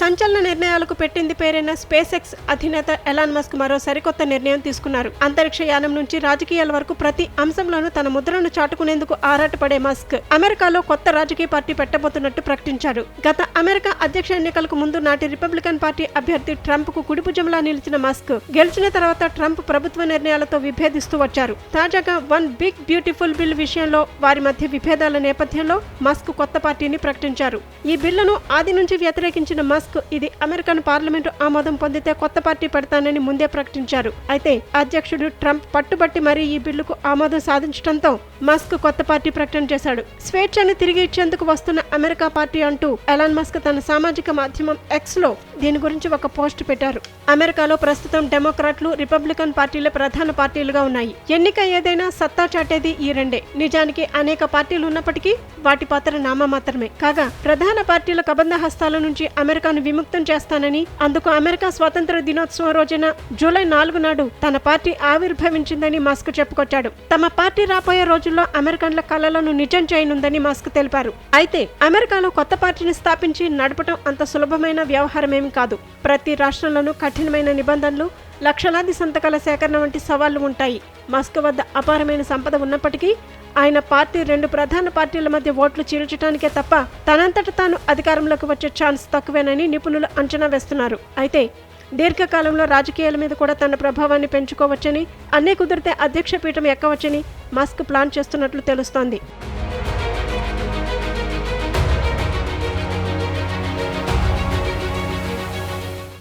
సంచలన నిర్ణయాలకు పెట్టింది పేరైన స్పేస్ ఎక్స్ అధినేత ఎలాన్ మస్క్ మరో సరికొత్త నిర్ణయం తీసుకున్నారు. అంతరిక్ష యానం నుంచి రాజకీయాల వరకు ప్రతి అంశంలోనూ తన ముద్రను చాటుకునేందుకు ఆరాటపడే మస్క్ అమెరికాలో కొత్త రాజకీయ పార్టీ పెట్టబోతున్నట్టు ప్రకటించారు. గత అమెరికా అధ్యక్ష ఎన్నికలకు ముందు నాటి రిపబ్లికన్ పార్టీ అభ్యర్థి ట్రంప్ కు కుడిభుజంలా నిలిచిన మస్క్ గెలిచిన తర్వాత ట్రంప్ ప్రభుత్వ నిర్ణయాలతో విభేదిస్తూ వచ్చారు. తాజాగా వన్ బిగ్ బ్యూటిఫుల్ బిల్ విషయంలో వారి మధ్య విభేదాల నేపథ్యంలో మస్క్ కొత్త పార్టీని ప్రకటించారు. ఈ బిల్లును ఆది నుంచి వ్యతిరేకించిన మస్క్ ఇది అమెరికన్ పార్లమెంటు ఆమోదం పొందితే కొత్త పార్టీ పెడతానని ముందే ప్రకటించారు. అయితే అధ్యక్షుడు ట్రంప్ పట్టుబట్టి మరీ ఈ బిల్లుకు ఆమోదం సాధించడంతో మస్క్ కొత్త పార్టీ ప్రకటన చేశాడు. స్వేచ్ఛను తిరిగి ఇచ్చేందుకు వస్తున్న అమెరికా పార్టీ అంటూ ఎలాన్ మస్క్ తన సామాజిక మాధ్యమం ఎక్స్ లో దీని గురించి ఒక పోస్ట్ పెట్టారు. అమెరికాలో ప్రస్తుతం డెమోక్రాట్లు, రిపబ్లికన్ పార్టీలే ప్రధాన పార్టీలుగా ఉన్నాయి. ఎన్నిక ఏదైనా సత్తా చాటేది ఈ రెండే. నిజానికి అనేక పార్టీలు ఉన్నప్పటికీ వాటి పాత్ర నామమాత్రమే. కాగా ప్రధాన పార్టీల కబంధ హస్తాల నుంచి అమెరికాను విముక్తం చేస్తానని, అందుకు అమెరికా స్వాతంత్ర దినోత్సవం రోజున జూలై 4 నాడు తన పార్టీ ఆవిర్భవించిందని మస్క్ చెప్పుకొచ్చాడు. తమ పార్టీ రాబోయే రోజుల్లో అమెరికన్ల కలలను నిజం చేయనుందని మస్క్ తెలిపారు. అయితే అమెరికాలో కొత్త పార్టీని స్థాపించి నడపడం అంత సులభమైన వ్యవహారమేమి కాదు. ప్రతి రాష్ట్రంలోనూ కఠినమైన నిబంధనలు, లక్షలాది సంతకాల సేకరణ వంటి సవాళ్లు ఉంటాయి. మస్క్ వద్ద అపారమైన సంపద ఉన్నప్పటికీ ఆయన పార్టీ రెండు ప్రధాన పార్టీల మధ్య ఓట్లు చీల్చడానికే తప్ప తనంతట తాను అధికారంలోకి వచ్చే ఛాన్స్ తక్కువేనని నిపుణులు అంచనా వేస్తున్నారు. అయితే దీర్ఘకాలంలో రాజకీయాల మీద కూడా తన ప్రభావాన్ని పెంచుకోవచ్చని, అన్నీ కుదిరితే అధ్యక్ష పీఠం ఎక్కవచ్చని మస్క్ ప్లాన్ చేస్తున్నట్లు తెలుస్తోంది.